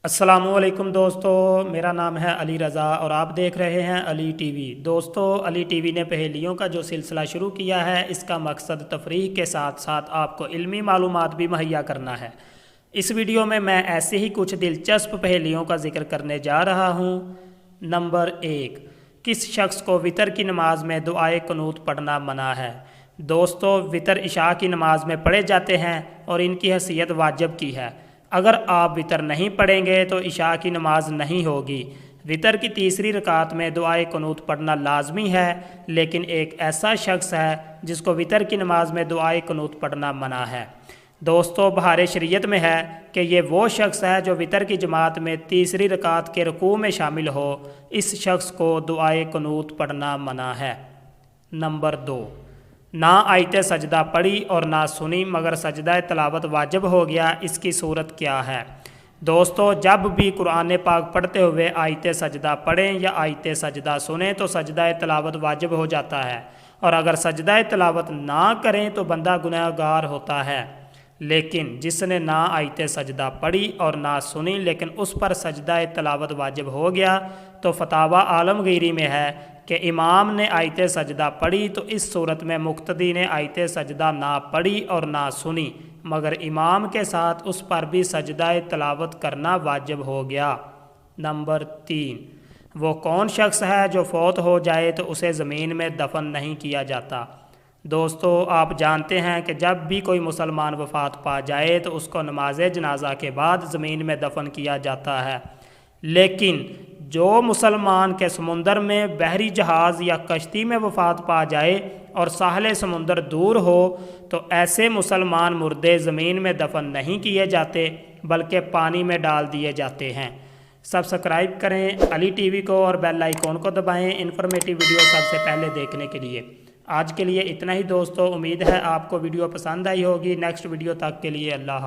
अस्सलामुअलैकुम दोस्तों, मेरा नाम है अली रज़ा और आप देख रहे हैं अली टीवी। दोस्तों, अली टीवी ने पहेलियों का जो सिलसिला शुरू किया है, इसका मकसद तफरीह के साथ साथ आपको इल्मी मालूमात भी मुहैया करना है। इस वीडियो में मैं ऐसे ही कुछ दिलचस्प पहेलियों का जिक्र करने जा रहा हूँ। नंबर 1, किस शख्स को वितर की नमाज में दुआए कुनूत पढ़ना मना है? दोस्तों, वितर इशा की नमाज में पढ़े जाते हैं और इनकी हैसियत वाजिब की है। अगर आप वितर नहीं पढ़ेंगे तो इशा की नमाज नहीं होगी। वितर की तीसरी रकात में दुआए कुनूत पढ़ना लाजमी है, लेकिन एक ऐसा शख्स है जिसको वितर की नमाज में दुआए कुनूत पढ़ना मना है। दोस्तों, बहार शरीयत में है कि ये वो शख्स है जो वितर की जमात में तीसरी रकात के रुकू में शामिल हो। इस शख्स को दुआए कुनूत पढ़ना मना है। नंबर 2, ना आयत सजदा पढ़ी और ना सुनी मगर सजदा तलावत वाजिब हो गया, इसकी सूरत क्या है? दोस्तों, जब भी कुरान पाक पढ़ते हुए आयत सजदा पढ़ें या आयत सजदा सुने तो सजदा तलावत वाजिब हो जाता है, और अगर सजदा तलावत ना करें तो बंदा गुनहगार होता है। लेकिन जिसने ना आयत सजदा पढ़ी और ना सुनी लेकिन उस पर सजदा तलावत वाजिब हो गया, तो फतावा आलमगीरी में है कि इमाम ने आयत सजदा पढ़ी तो इस सूरत में मुक्तदी ने आयत सजदा ना पढ़ी और ना सुनी, मगर इमाम के साथ उस पर भी सजदा तलावत करना वाजिब हो गया। नंबर 3, वो कौन शख्स है जो फौत हो जाए तो उसे ज़मीन में दफन नहीं किया जाता? दोस्तों, आप जानते हैं कि जब भी कोई मुसलमान वफ़ात पा जाए तो उसको नमाज जनाजा के बाद ज़मीन में दफन किया जाता है। लेकिन जो मुसलमान के समुंदर में बहरी जहाज़ या कश्ती में वफ़ात पा जाए और साहले समुंदर दूर हो तो ऐसे मुसलमान मुर्दे ज़मीन में दफन नहीं किए जाते बल्कि पानी में डाल दिए जाते हैं। सब्सक्राइब करें अली टीवी को और बेल आइकॉन को दबाएं इन्फॉर्मेटिव वीडियो सबसे पहले देखने के लिए। आज के लिए इतना ही दोस्तों, उम्मीद है आपको वीडियो पसंद आई होगी। नेक्स्ट वीडियो तक के लिए अल्लाह हाफ़िज़।